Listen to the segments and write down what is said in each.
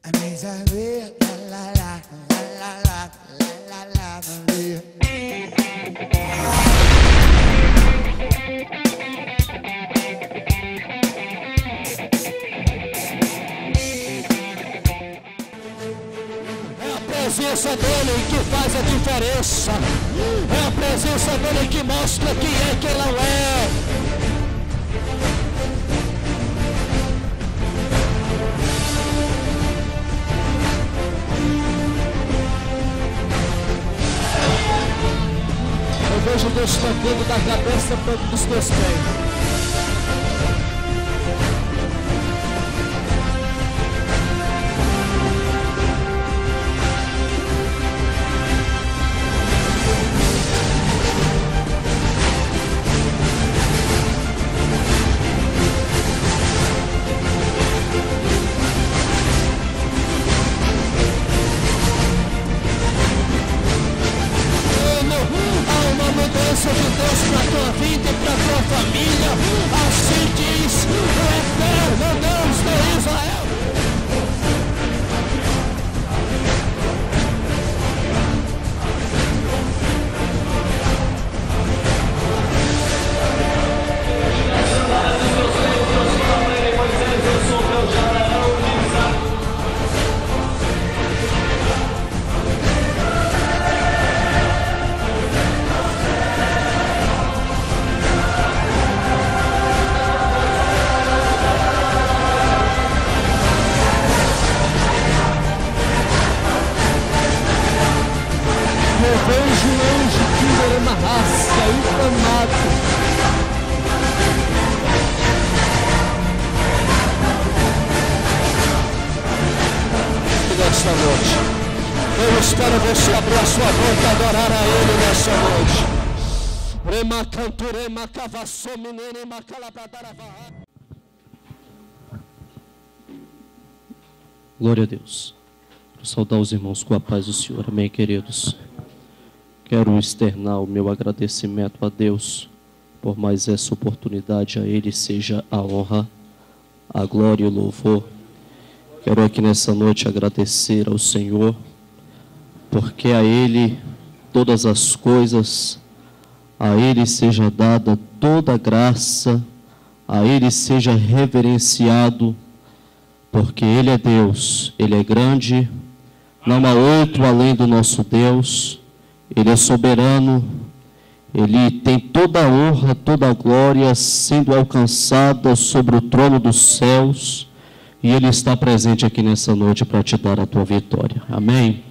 É a presença dele que faz a diferença. É a presença dele que mostra quem é, quem não é. Eu vejo Deus tocando da cabeça para os teus pés. De Deus para a tua vida e para a tua família, assim diz o eterno Deus de Israel. Vejo o anjo que era uma raça inflamado. Nesta noite, eu espero você abrir a sua boca e adorar a Ele nesta noite. Remacanturema cavassomine macalabadarava. Glória a Deus. Quero saudar os irmãos com a paz do Senhor. Amém, queridos. Quero externar o meu agradecimento a Deus por mais essa oportunidade. A Ele seja a honra, a glória e o louvor. Quero aqui nessa noite agradecer ao Senhor, porque a Ele todas as coisas, a Ele seja dada toda a graça, a Ele seja reverenciado, porque Ele é Deus, Ele é grande, não há outro além do nosso Deus. Ele é soberano, Ele tem toda a honra, toda a glória sendo alcançada sobre o trono dos céus, e Ele está presente aqui nessa noite para te dar a tua vitória. Amém?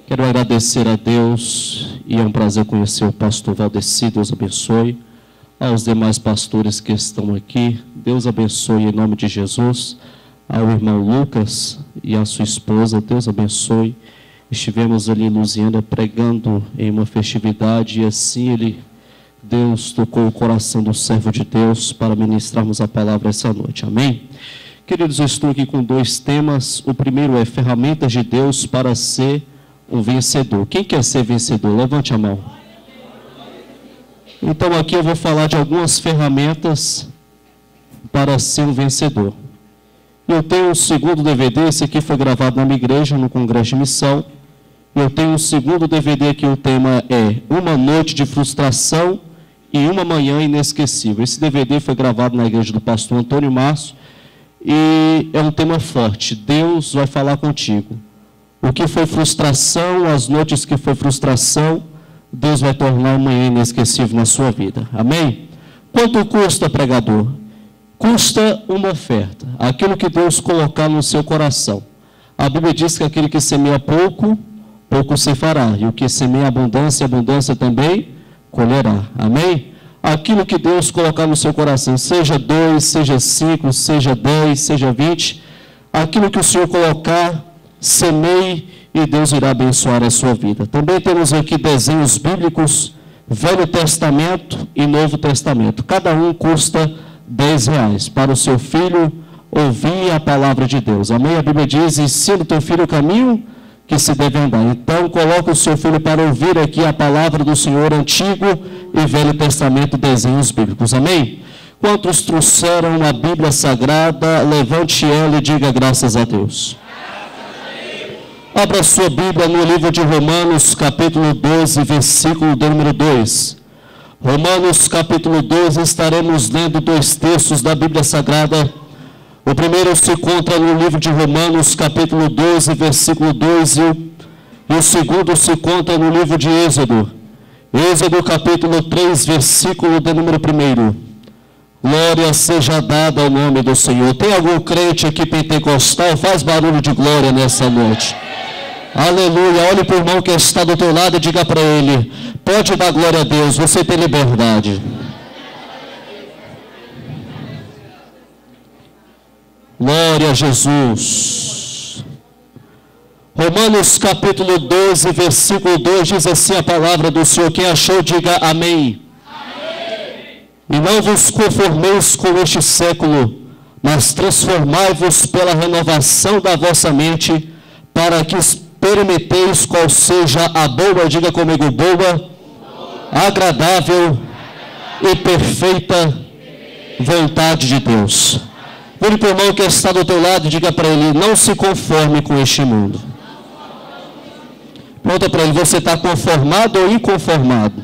Quero agradecer a Deus, e é um prazer conhecer o pastor Valdeci. Deus abençoe. Aos demais pastores que estão aqui, Deus abençoe em nome de Jesus. Ao irmão Lucas e à sua esposa, Deus abençoe. Estivemos ali em Lusiânia pregando em uma festividade, e assim Deus tocou o coração do servo de Deus para ministrarmos a palavra essa noite. Amém? Queridos, eu estou aqui com dois temas. O primeiro é ferramentas de Deus para ser um vencedor. Quem quer ser vencedor? Levante a mão. Então aqui eu vou falar de algumas ferramentas para ser um vencedor. Eu tenho um segundo DVD, esse aqui foi gravado na minha igreja, no Congresso de Missão. Eu tenho um segundo DVD que o tema é Uma Noite de Frustração e Uma Manhã Inesquecível. Esse DVD foi gravado na igreja do pastor Antônio Márcio e é um tema forte. Deus vai falar contigo. O que foi frustração, as noites que foi frustração, Deus vai tornar uma manhã inesquecível na sua vida. Amém? Quanto custa, pregador? Custa uma oferta. Aquilo que Deus colocar no seu coração. A Bíblia diz que aquele que semeia pouco, pouco se fará. E o que semeia abundância, abundância também colherá. Amém? Aquilo que Deus colocar no seu coração, seja 2, seja 5, seja 10, seja 20, aquilo que o Senhor colocar, semeie e Deus irá abençoar a sua vida. Também temos aqui desenhos bíblicos, Velho Testamento e Novo Testamento. Cada um custa R$10 para o seu filho ouvir a palavra de Deus. Amém? A Bíblia diz: ensina o teu filho o caminho que se deve andar. Então, coloca o seu filho para ouvir aqui a palavra do Senhor, Antigo e Velho Testamento, desenhos bíblicos. Amém? Quantos trouxeram a Bíblia Sagrada, levante ela e diga graças a Deus. Abra sua Bíblia no livro de Romanos, capítulo 12, versículo de número 2. Romanos, capítulo 12, estaremos lendo dois textos da Bíblia Sagrada. O primeiro se encontra no livro de Romanos, capítulo 12, versículo 2, e o segundo se encontra no livro de Êxodo. Êxodo, capítulo 3, versículo de número 1. Glória seja dada ao nome do Senhor. Tem algum crente aqui pentecostal? Faz barulho de glória nessa noite. Aleluia. Olhe para o irmão que está do teu lado e diga para ele: pode dar glória a Deus, você tem liberdade. Glória a Jesus. Romanos capítulo 12, versículo 2 diz assim a palavra do Senhor. Quem achou, diga amém. Amém. E não vos conformeis com este século, mas transformai-vos pela renovação da vossa mente, para que experimenteis qual seja a boa, diga comigo, boa, agradável e perfeita vontade de Deus. Vire para o irmão que está do teu lado e diga para ele: não se conforme com este mundo. Pergunta para ele: você está conformado ou inconformado?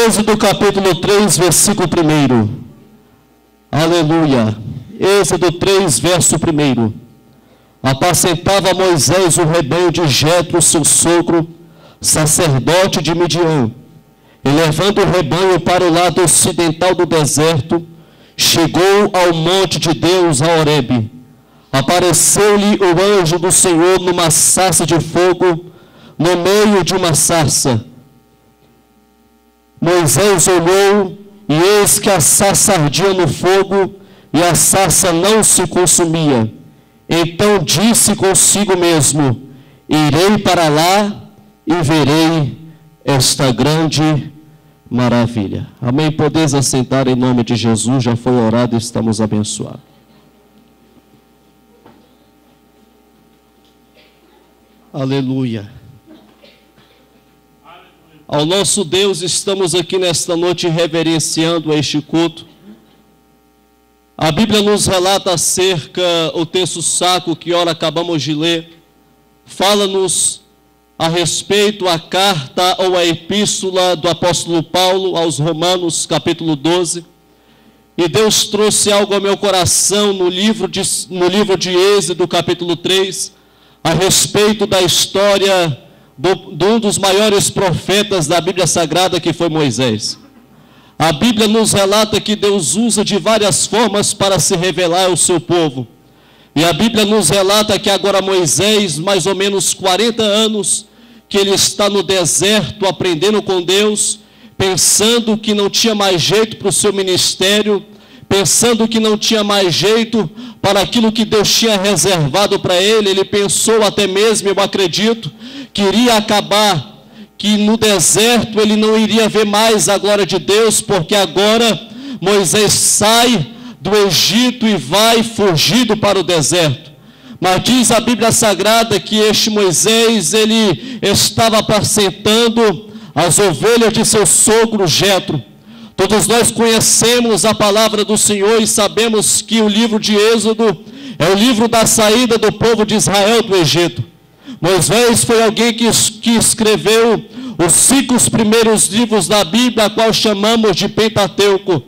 Êxodo capítulo 3, versículo 1. Aleluia. Êxodo 3, verso 1. Apacentava Moisés o rebanho de Jetro, seu sogro, sacerdote de Midian. E levando o rebanho para o lado ocidental do deserto, chegou ao monte de Deus, a Horebe. Apareceu-lhe o anjo do Senhor numa sarça de fogo, no meio de uma sarça. Moisés olhou, e eis que a sarça ardia no fogo, e a sarça não se consumia. Então disse consigo mesmo: irei para lá e verei esta grande maravilha. Amém? Podeis assentar em nome de Jesus. Já foi orado e estamos abençoados. Aleluia. Ao nosso Deus estamos aqui nesta noite reverenciando este culto. A Bíblia nos relata acerca, o texto sacro que ora acabamos de ler, fala-nos a respeito a carta ou a epístola do apóstolo Paulo aos Romanos, capítulo 12. E Deus trouxe algo ao meu coração no livro de Êxodo, capítulo 3, a respeito da história de um dos maiores profetas da Bíblia Sagrada, que foi Moisés. A Bíblia nos relata que Deus usa de várias formas para se revelar ao seu povo. E a Bíblia nos relata que agora Moisés, mais ou menos 40 anos, que ele está no deserto aprendendo com Deus, pensando que não tinha mais jeito para o seu ministério, pensando que não tinha mais jeito para aquilo que Deus tinha reservado para ele. Ele pensou até mesmo, eu acredito, que iria acabar, que no deserto ele não iria ver mais a glória de Deus, porque agora Moisés sai do Egito e vai fugido para o deserto. Mas diz a Bíblia Sagrada que este Moisés, ele estava apacentando as ovelhas de seu sogro Jetro. Todos nós conhecemos a palavra do Senhor e sabemos que o livro de Êxodo é o livro da saída do povo de Israel do Egito. Moisés foi alguém que escreveu os 5 primeiros livros da Bíblia, a qual chamamos de Pentateuco.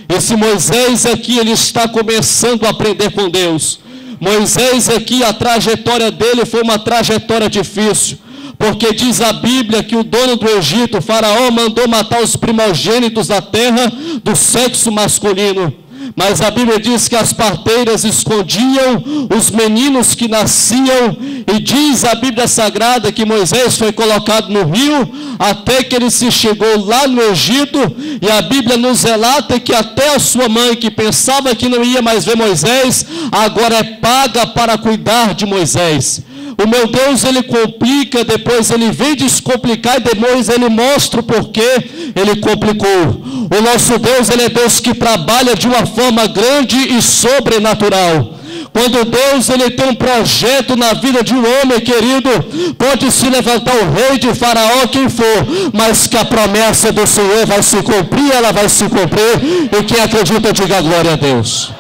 Esse Moisés aqui, ele está começando a aprender com Deus. Moisés aqui, a trajetória dele foi uma trajetória difícil, porque diz a Bíblia que o dono do Egito, o faraó, mandou matar os primogênitos da terra do sexo masculino. Mas a Bíblia diz que as parteiras escondiam os meninos que nasciam, e diz a Bíblia Sagrada que Moisés foi colocado no rio, até que ele se chegou lá no Egito, e a Bíblia nos relata que até a sua mãe, que pensava que não ia mais ver Moisés, agora é paga para cuidar de Moisés. O meu Deus, ele complica, depois ele vem descomplicar e depois ele mostra o porquê ele complicou. O nosso Deus, ele é Deus que trabalha de uma forma grande e sobrenatural. Quando Deus, ele tem um projeto na vida de um homem, querido, pode se levantar o rei de Faraó, quem for, mas que a promessa do Senhor vai se cumprir, ela vai se cumprir, e quem acredita, diga glória a Deus.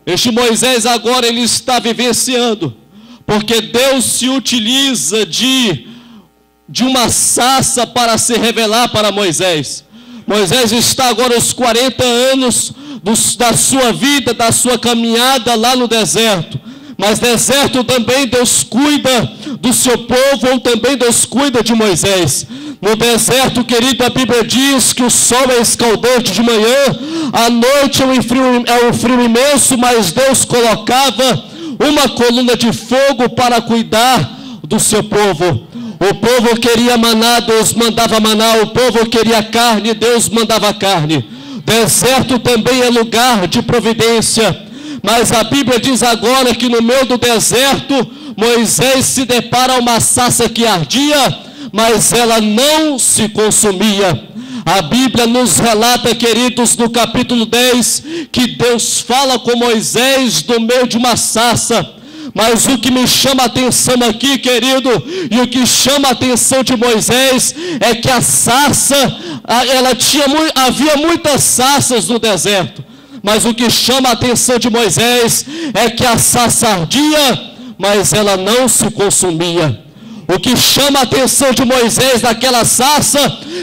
Este Moisés agora ele está vivenciando, porque Deus se utiliza de uma sarça para se revelar para Moisés. Moisés está agora aos 40 anos da sua vida, da sua caminhada lá no deserto. Mas deserto também Deus cuida do seu povo, ou também Deus cuida de Moisés. No deserto, querido, a Bíblia diz que o sol é escaldante de manhã, à noite é um frio imenso, mas Deus colocava uma coluna de fogo para cuidar do seu povo. O povo queria maná, Deus mandava maná. O povo queria carne, Deus mandava carne. Deserto também é lugar de providência. Mas a Bíblia diz agora que no meio do deserto, Moisés se depara a uma sarça que ardia, mas ela não se consumia. A Bíblia nos relata, queridos, no capítulo 10, que Deus fala com Moisés no meio de uma sarça. Mas o que me chama a atenção aqui, querido, e o que chama a atenção de Moisés, é que a sarça, havia muitas sarças no deserto, mas o que chama a atenção de Moisés é que a sarça ardia, mas ela não se consumia. O que chama a atenção de Moisés naquela sarça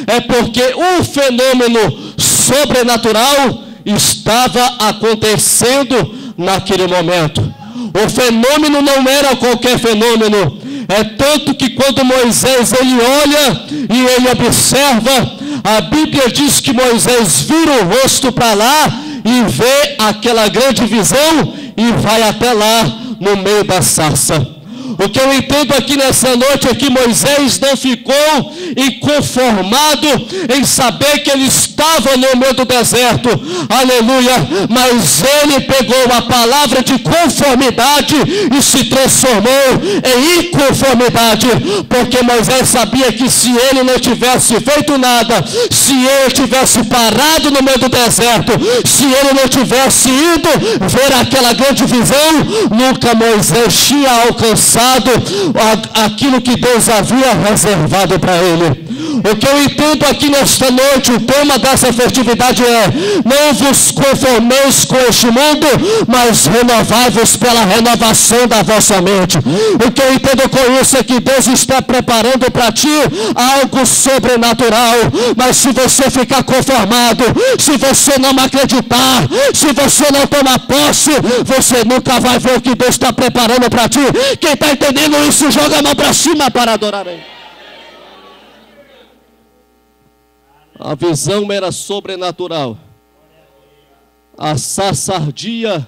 é porque um fenômeno sobrenatural estava acontecendo naquele momento. O fenômeno não era qualquer fenômeno. É tanto que quando Moisés ele olha e ele observa, a Bíblia diz que Moisés vira o rosto para lá e vê aquela grande visão e vai até lá no meio da sarça. O que eu entendo aqui nessa noite é que Moisés não ficou inconformado em saber que ele estava no meio do deserto, aleluia, mas ele pegou a palavra de conformidade e se transformou em inconformidade, porque Moisés sabia que se ele não tivesse feito nada, se ele tivesse parado no meio do deserto, se ele não tivesse ido ver aquela grande visão, nunca Moisés tinha alcançado aquilo que Deus havia reservado para ele. O que eu entendo aqui nesta noite, o tema dessa festividade é: não vos conformeis com este mundo, mas renovai-vos pela renovação da vossa mente. O que eu entendo com isso é que Deus está preparando para ti algo sobrenatural, mas se você ficar conformado, se você não acreditar, se você não tomar posse, você nunca vai ver o que Deus está preparando para ti. Quem está entendendo isso, joga a mão para cima para adorar Ele. A visão era sobrenatural. A sarça ardia,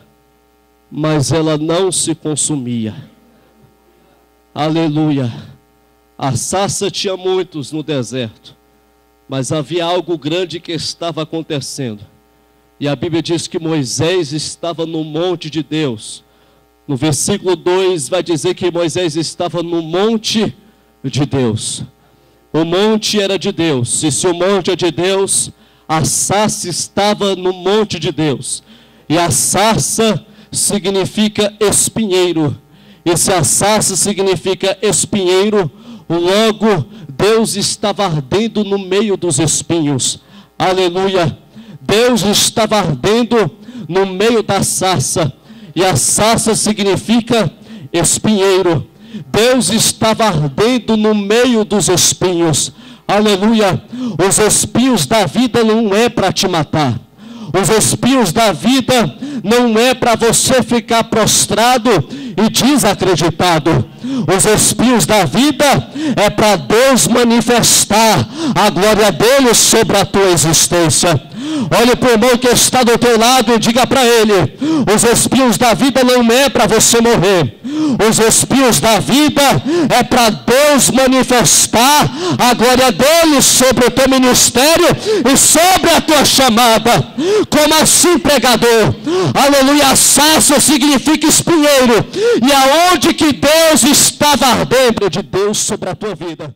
mas ela não se consumia. Aleluia. A sarça tinha muitos no deserto, mas havia algo grande que estava acontecendo. E a Bíblia diz que Moisés estava no monte de Deus. No versículo 2 vai dizer que Moisés estava no monte de Deus. O monte era de Deus, e se o monte é de Deus, a sarça estava no monte de Deus. E a sarça significa espinheiro. E se a sarça significa espinheiro, logo Deus estava ardendo no meio dos espinhos. Aleluia! Deus estava ardendo no meio da sarça. E a sarça significa espinheiro. Deus estava ardendo no meio dos espinhos. Aleluia. Os espinhos da vida não é para te matar. Os espinhos da vida não é para você ficar prostrado e desacreditado. Os espinhos da vida é para Deus manifestar a glória dele sobre a tua existência. Olhe para o irmão que está do teu lado e diga para ele: os espinhos da vida não é para você morrer. Os espinhos da vida é para Deus manifestar a glória dele sobre o teu ministério e sobre a tua chamada. Como assim, pregador? Aleluia, a sarça significa espinheiro. E aonde que Deus estava ardendo de Deus sobre a tua vida?